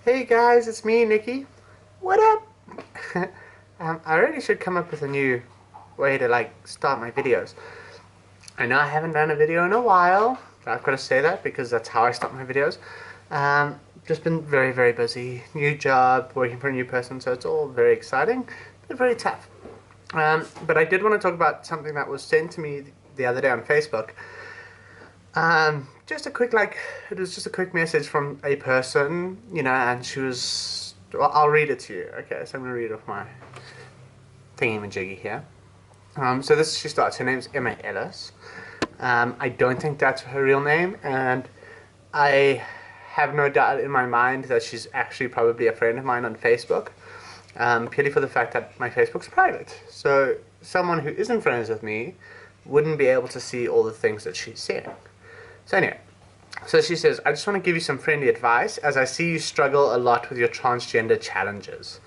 Hey guys, it's me, Nikki. What up? I really should come up with a new way to start my videos. I know I haven't done a video in a while. I've got to say that because that's how I start my videos. Just been very, very busy. New job, working for a new person, so it's all very exciting, but very tough. But I did want to talk about something that was sent to me the other day on Facebook. Just a quick, it was just a quick message from a person, and she was, well, I'll read it to you. Okay, so I'm going to read off my thingy-majiggy here. So she starts, her name's Emma Ellis. I don't think that's her real name, and I have no doubt in my mind that she's actually probably a friend of mine on Facebook, purely for the fact that my Facebook's private. So someone who isn't friends with me wouldn't be able to see all the things that she's saying. So anyway, so she says, I just want to give you some friendly advice as I see you struggle a lot with your transgender challenges.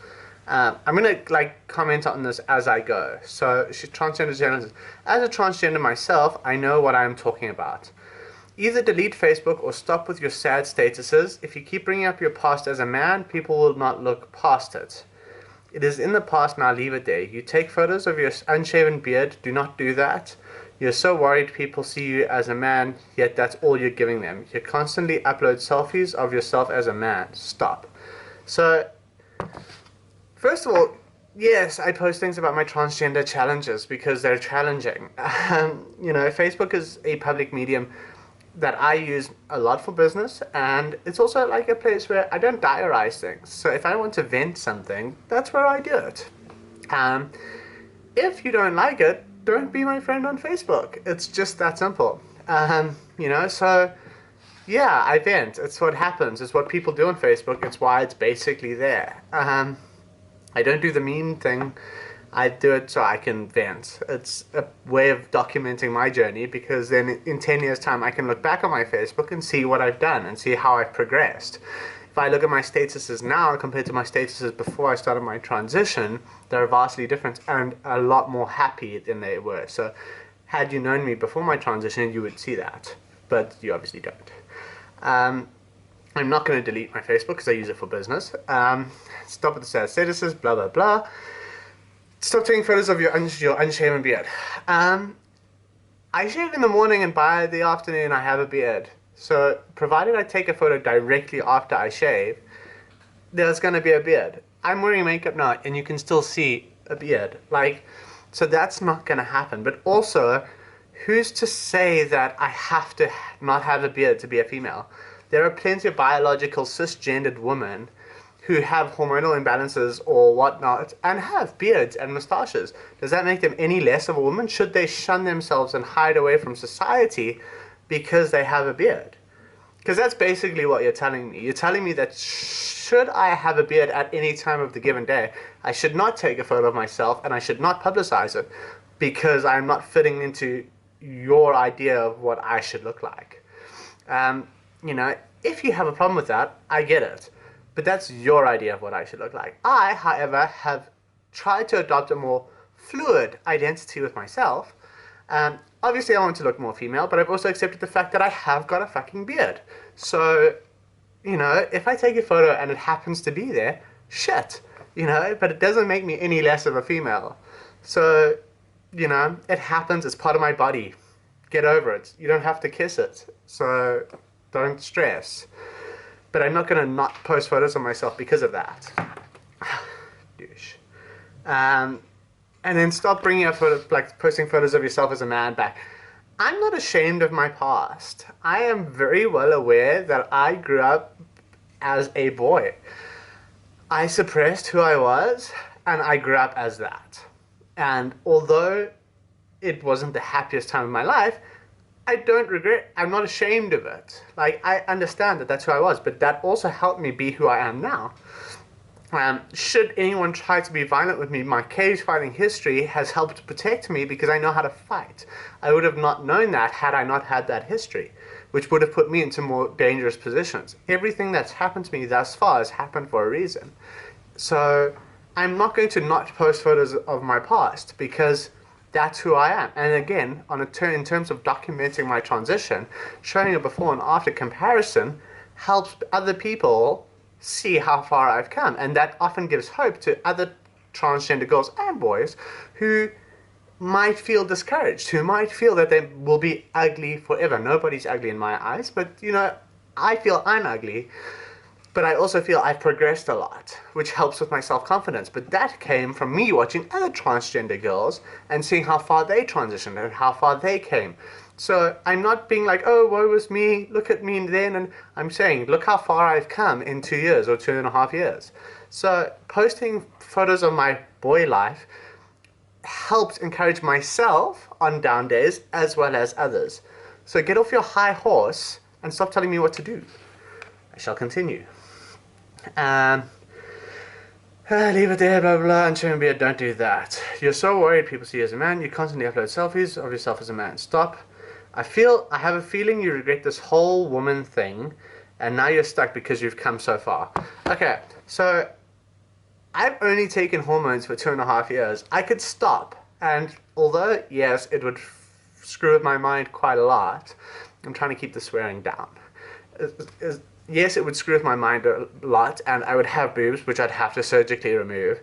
I'm going to comment on this as I go. So she's transgender challenges. As a transgender myself, I know what I'm talking about. Either delete Facebook or stop with your sad statuses. If you keep bringing up your past as a man, people will not look past it. It is in the past, now leave it there. You take photos of your unshaven beard. Do not do that. You're so worried people see you as a man, yet that's all you're giving them. You constantly upload selfies of yourself as a man. Stop. So, first of all, yes, I post things about my transgender challenges because they're challenging. Facebook is a public medium that I use a lot for business, and it's also like a place where I don't diarize things. So if I want to vent something, that's where I do it. If you don't like it, don't be my friend on Facebook. It's just that simple. So yeah, I vent. It's what happens. It's what people do on Facebook. It's why it's basically there. I don't do the mean thing. I do it so I can vent. It's a way of documenting my journey, because then in 10 years' time I can look back on my Facebook and see what I've done and see how I've progressed. If I look at my statuses now compared to my statuses before I started my transition, they're vastly different and a lot more happy than they were. So had you known me before my transition, you would see that, but you obviously don't. I'm not going to delete my Facebook because I use it for business. Stop with the sad statuses, blah, blah, blah. Stop taking photos of your unshaven beard. I shave in the morning, and by the afternoon I have a beard. So provided I take a photo directly after I shave, there's going to be a beard. I'm wearing makeup now and you can still see a beard. So that's not going to happen. But also, who's to say that I have to not have a beard to be a female? There are plenty of biological cisgendered women who have hormonal imbalances or whatnot and have beards and mustaches. Does that make them any less of a woman? Should they shun themselves and hide away from society because they have a beard? Because that's basically what you're telling me. You're telling me that should I have a beard at any time of the given day, I should not take a photo of myself and I should not publicize it because I'm not fitting into your idea of what I should look like. If you have a problem with that, I get it. But that's your idea of what I should look like. I, however, have tried to adopt a more fluid identity with myself. Obviously, I want to look more female, but I've also accepted the fact that I have got a fucking beard. So, if I take a photo and it happens to be there, shit, but it doesn't make me any less of a female. So, it happens, it's part of my body. Get over it. You don't have to kiss it. So, don't stress. But I'm not going to not post photos of myself because of that. Douche. And then stop bringing up photos, posting photos of yourself as a man back. I'm not ashamed of my past. I am very well aware that I grew up as a boy. I suppressed who I was, and I grew up as that. And although it wasn't the happiest time of my life, I don't regret, I'm not ashamed of it. I understand that that's who I was, but that also helped me be who I am now. Should anyone try to be violent with me, my cage fighting history has helped protect me because I know how to fight. I would have not known that had I not had that history, which would have put me into more dangerous positions. Everything that's happened to me thus far has happened for a reason. So I'm not going to not post photos of my past because that's who I am. And again, in terms of documenting my transition, showing a before and after comparison helps other people see how far I've come. And that often gives hope to other transgender girls and boys who might feel discouraged, who might feel that they will be ugly forever. Nobody's ugly in my eyes, but I feel I'm ugly, but I also feel I've progressed a lot, which helps with my self-confidence. But that came from me watching other transgender girls and seeing how far they transitioned and how far they came. So I'm not being like, oh, woe was me, look at me then, and I'm saying, look how far I've come in 2 years or 2.5 years. So posting photos of my boy life helped encourage myself on down days as well as others. So get off your high horse and stop telling me what to do. I shall continue. Leave it there, blah, blah, blah, and show me beard, don't do that. You're so worried people see you as a man, you constantly upload selfies of yourself as a man. Stop. I have a feeling you regret this whole woman thing, and now you're stuck because you've come so far. Okay, so I've only taken hormones for 2.5 years. I could stop, and although, yes, it would screw with my mind quite a lot, I'm trying to keep the swearing down. Yes, it would screw with my mind a lot, and I would have boobs, which I'd have to surgically remove.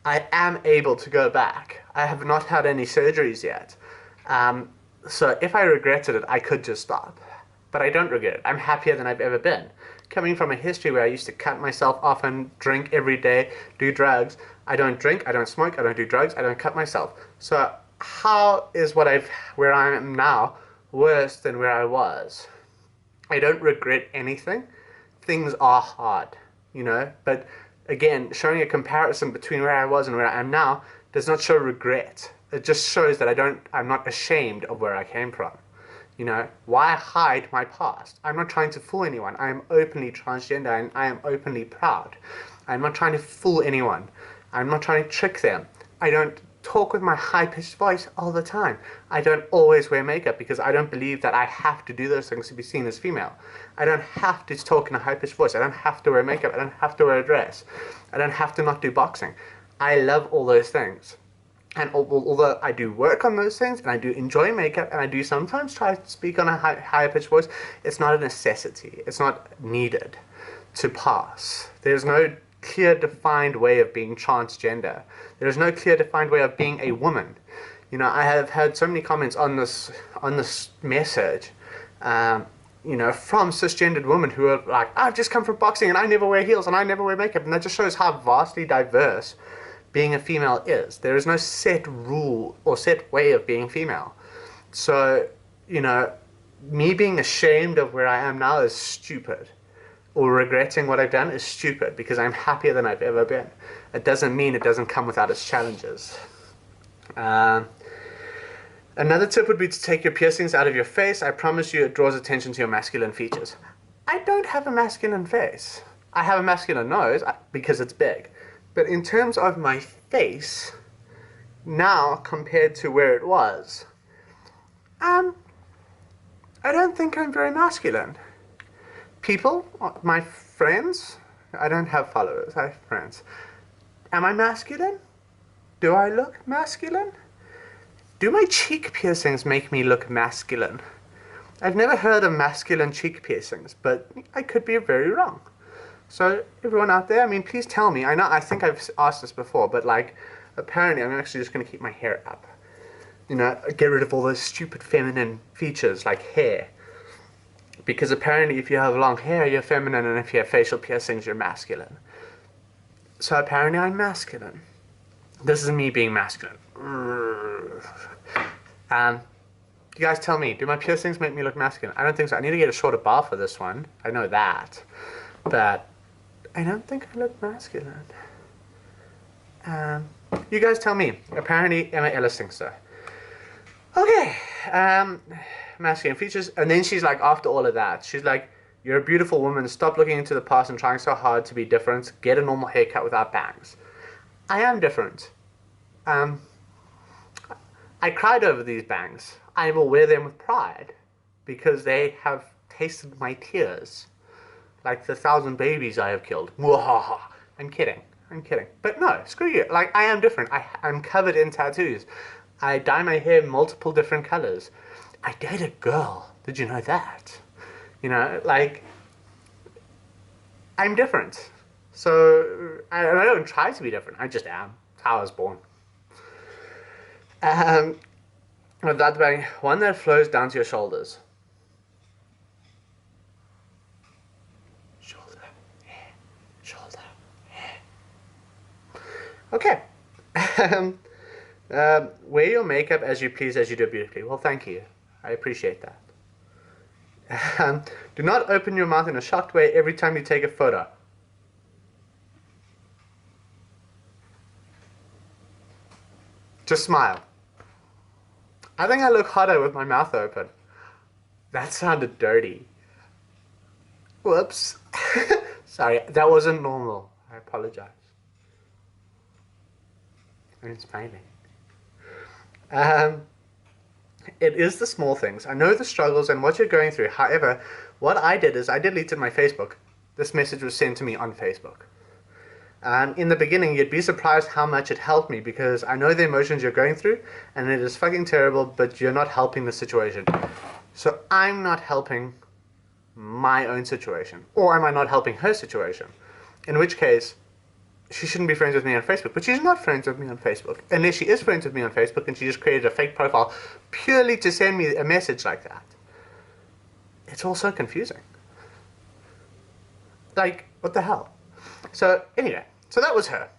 I am able to go back. I have not had any surgeries yet. So if I regretted it, I could just stop. But I don't regret it. I'm happier than I've ever been. Coming from a history where I used to cut myself off and drink every day, do drugs. I don't drink, I don't smoke, I don't do drugs, I don't cut myself. So how is where I am now worse than where I was? I don't regret anything. Things are hard, but again, showing a comparison between where I was and where I am now does not show regret. It just shows that I'm not ashamed of where I came from. Why hide my past? I'm not trying to fool anyone. I am openly transgender and I am openly proud. I'm not trying to fool anyone. I'm not trying to trick them. I don't talk with my high-pitched voice all the time. I don't always wear makeup because I don't believe that I have to do those things to be seen as female. I don't have to talk in a high-pitched voice. I don't have to wear makeup. I don't have to wear a dress. I don't have to not do boxing. I love all those things. And although I do work on those things, and I do enjoy makeup, and I do sometimes try to speak on a higher-pitched voice, it's not a necessity. It's not needed to pass. There's no clear defined way of being transgender. There's no clear defined way of being a woman. I have had so many comments on this message, from cisgendered women who are like, I've just come from boxing and I never wear heels and I never wear makeup, and that just shows how vastly diverse being a female is. There is no set rule or set way of being female. So, me being ashamed of where I am now is stupid. Or regretting what I've done is stupid because I'm happier than I've ever been. It doesn't mean it doesn't come without its challenges. Another tip would be to take your piercings out of your face. I promise you it draws attention to your masculine features. I don't have a masculine face. I have a masculine nose because it's big. But in terms of my face, now compared to where it was, I don't think I'm very masculine. People, my friends, I don't have followers, I have friends. Am I masculine? Do I look masculine? Do my cheek piercings make me look masculine? I've never heard of masculine cheek piercings, but I could be very wrong. So everyone out there, please tell me. I think I've asked this before, but apparently I'm actually just going to keep my hair up. Get rid of all those stupid feminine features like hair. Because apparently if you have long hair, you're feminine, and if you have facial piercings, you're masculine. So apparently I'm masculine. This is me being masculine. You guys tell me, do my piercings make me look masculine? I don't think so. I need to get a shorter bar for this one. I know that. But I don't think I look masculine. You guys tell me. Apparently Emma Ellis thinks so. Okay. Masculine features. And then she's like, after all of that, she's like, you're a beautiful woman. Stop looking into the past and trying so hard to be different. Get a normal haircut without bangs. I am different. I cried over these bangs. I will wear them with pride because they have tasted my tears. Like the 1,000 babies I have killed. I'm kidding. But no, screw you. I am different. I'm covered in tattoos. I dye my hair multiple different colors. I date a girl. Did you know that? I'm different. So I don't try to be different. I just am. It's how I was born. With that bang, one that flows down to your shoulders. Shoulder, hair, shoulder, hair. Okay. Wear your makeup as you please, as you do beautifully. Well, thank you. I appreciate that. Do not open your mouth in a shocked way every time you take a photo. Just smile. I think I look hotter with my mouth open. That sounded dirty. Whoops. Sorry, that wasn't normal. I apologize. It's failing. It is the small things. I know the struggles and what you're going through. However, what I did is I deleted my Facebook. This message was sent to me on Facebook. And in the beginning, you'd be surprised how much it helped me, because I know the emotions you're going through and it is fucking terrible, but you're not helping the situation. So I'm not helping my own situation. Or am I not helping her situation? In which case, she shouldn't be friends with me on Facebook. But she's not friends with me on Facebook. Unless she is friends with me on Facebook and she just created a fake profile purely to send me a message like that. It's all so confusing. Like, what the hell? So, anyway. So that was her.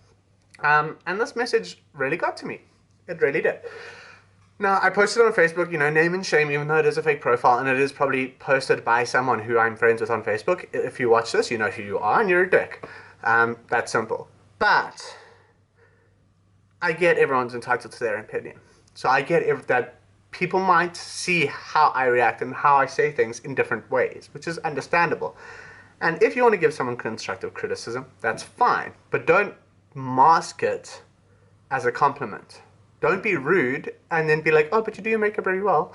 And this message really got to me. It really did. Now, I posted it on Facebook, you know, name and shame, even though it is a fake profile, and it is probably posted by someone who I'm friends with on Facebook. If you watch this, you know who you are, and you're a dick. That's simple. But I get everyone's entitled to their opinion. So I get that people might see how I react and how I say things in different ways, which is understandable. And if you want to give someone constructive criticism, that's fine. But don't mask it as a compliment. Don't be rude and then be like, oh, but you do your makeup very well,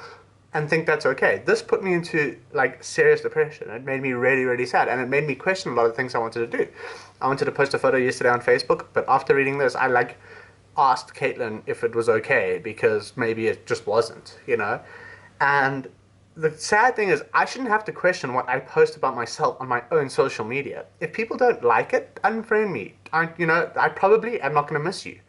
and think that's okay. This put me into, like, serious depression. It made me really, really sad. And it made me question a lot of things I wanted to do. I wanted to post a photo yesterday on Facebook, but after reading this, I, asked Caitlin if it was okay, because maybe it just wasn't, you know? And the sad thing is, I shouldn't have to question what I post about myself on my own social media. If people don't like it, unfriend me. I probably am not going to miss you.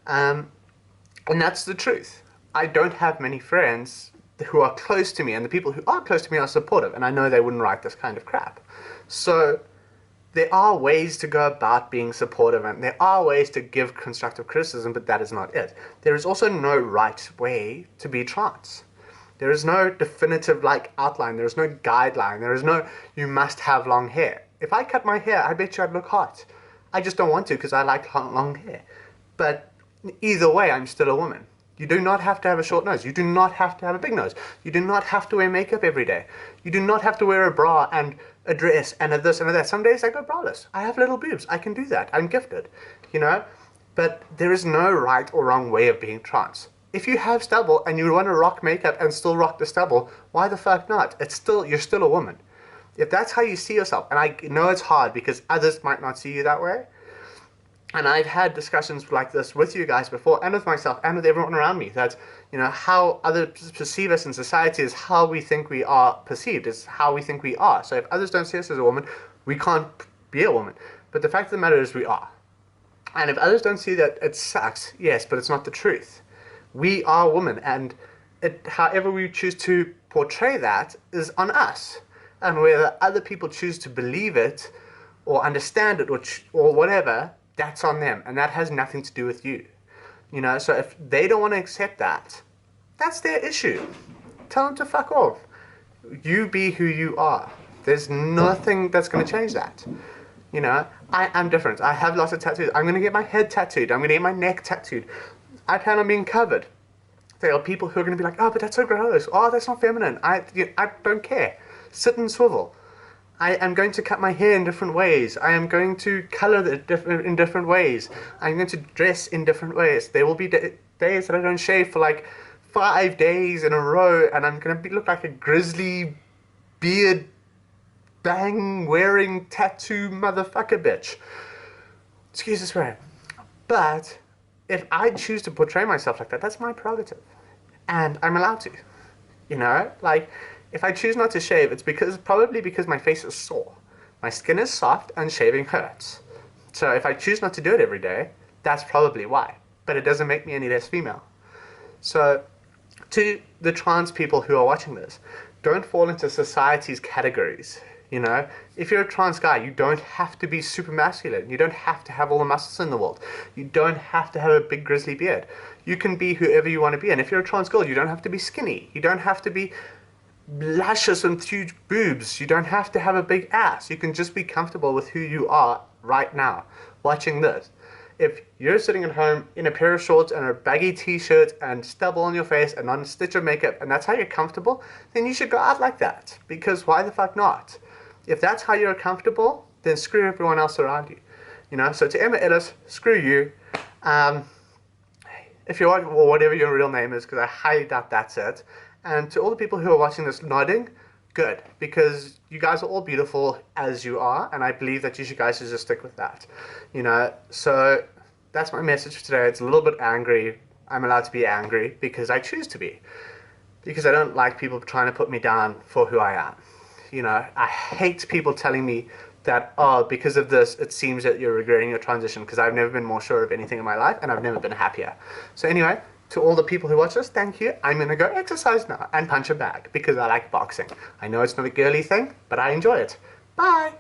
And that's the truth. I don't have many friends who are close to me, and the people who are close to me are supportive, and I know they wouldn't write this kind of crap. So there are ways to go about being supportive, and there are ways to give constructive criticism, but that is not it. There is also no right way to be trans. There is no definitive, outline. There is no guideline. There is no, you must have long hair. If I cut my hair, I bet you I'd look hot. I just don't want to, because I like long hair. But either way, I'm still a woman. You do not have to have a short nose. You do not have to have a big nose. You do not have to wear makeup every day. You do not have to wear a bra and a dress and a this and a that. Some days I go braless. I have little boobs. I can do that. I'm gifted, you know? But there is no right or wrong way of being trans. If you have stubble and you want to rock makeup and still rock the stubble, why the fuck not? You're still a woman. If that's how you see yourself, and I know it's hard because others might not see you that way, and I've had discussions like this with you guys before, and with myself, and with everyone around me, that, you know, how others perceive us in society is how we think we are perceived, is how we think we are. So if others don't see us as a woman, we can't be a woman. But the fact of the matter is we are. And if others don't see that, it sucks, yes, but it's not the truth. We are women, and however we choose to portray that is on us. And whether other people choose to believe it, or understand it, or whatever, that's on them, and that has nothing to do with you. You know, so if they don't want to accept that, that's their issue. Tell them to fuck off. You be who you are. There's nothing that's going to change that. You know, I am different. I have lots of tattoos. I'm going to get my head tattooed. I'm going to get my neck tattooed. I plan on being covered. There are people who are going to be like, oh, but that's so gross. Oh, that's not feminine. I don't care. Sit and swivel. I am going to cut my hair in different ways. I am going to color it in different ways. I'm going to dress in different ways. There will be days that I don't shave for 5 days in a row, and I'm going to look like a grizzly beard bang wearing tattoo motherfucker bitch. Excuse the swearing. But if I choose to portray myself like that, that's my prerogative. And I'm allowed to. You know? If I choose not to shave, it's probably because my face is sore. My skin is soft and shaving hurts. So if I choose not to do it every day, that's probably why. But it doesn't make me any less female. So to the trans people who are watching this, don't fall into society's categories. You know, if you're a trans guy, you don't have to be super masculine. You don't have to have all the muscles in the world. You don't have to have a big grizzly beard. You can be whoever you want to be. And if you're a trans girl, you don't have to be skinny. You don't have to be luscious and huge boobs. You don't have to have a big ass. You can just be comfortable with who you are right now, watching this. If you're sitting at home in a pair of shorts and a baggy t-shirt and stubble on your face and not a stitch of makeup, and that's how you're comfortable, then you should go out like that. Because why the fuck not? If that's how you're comfortable, then screw everyone else around you. You know, so to Emma Ellis, screw you. If you want, or whatever your real name is, because I highly doubt that's it. And to all the people who are watching this nodding, good, because you guys are all beautiful as you are, and I believe that you guys should just stick with that. You know, so that's my message for today. It's a little bit angry. I'm allowed to be angry because I choose to be. Because I don't like people trying to put me down for who I am. You know, I hate people telling me that, oh, because of this, it seems that you're regretting your transition, because I've never been more sure of anything in my life, and I've never been happier. So anyway, to all the people who watch this, thank you. I'm going to go exercise now and punch a bag, because I like boxing. I know it's not a girly thing, but I enjoy it. Bye!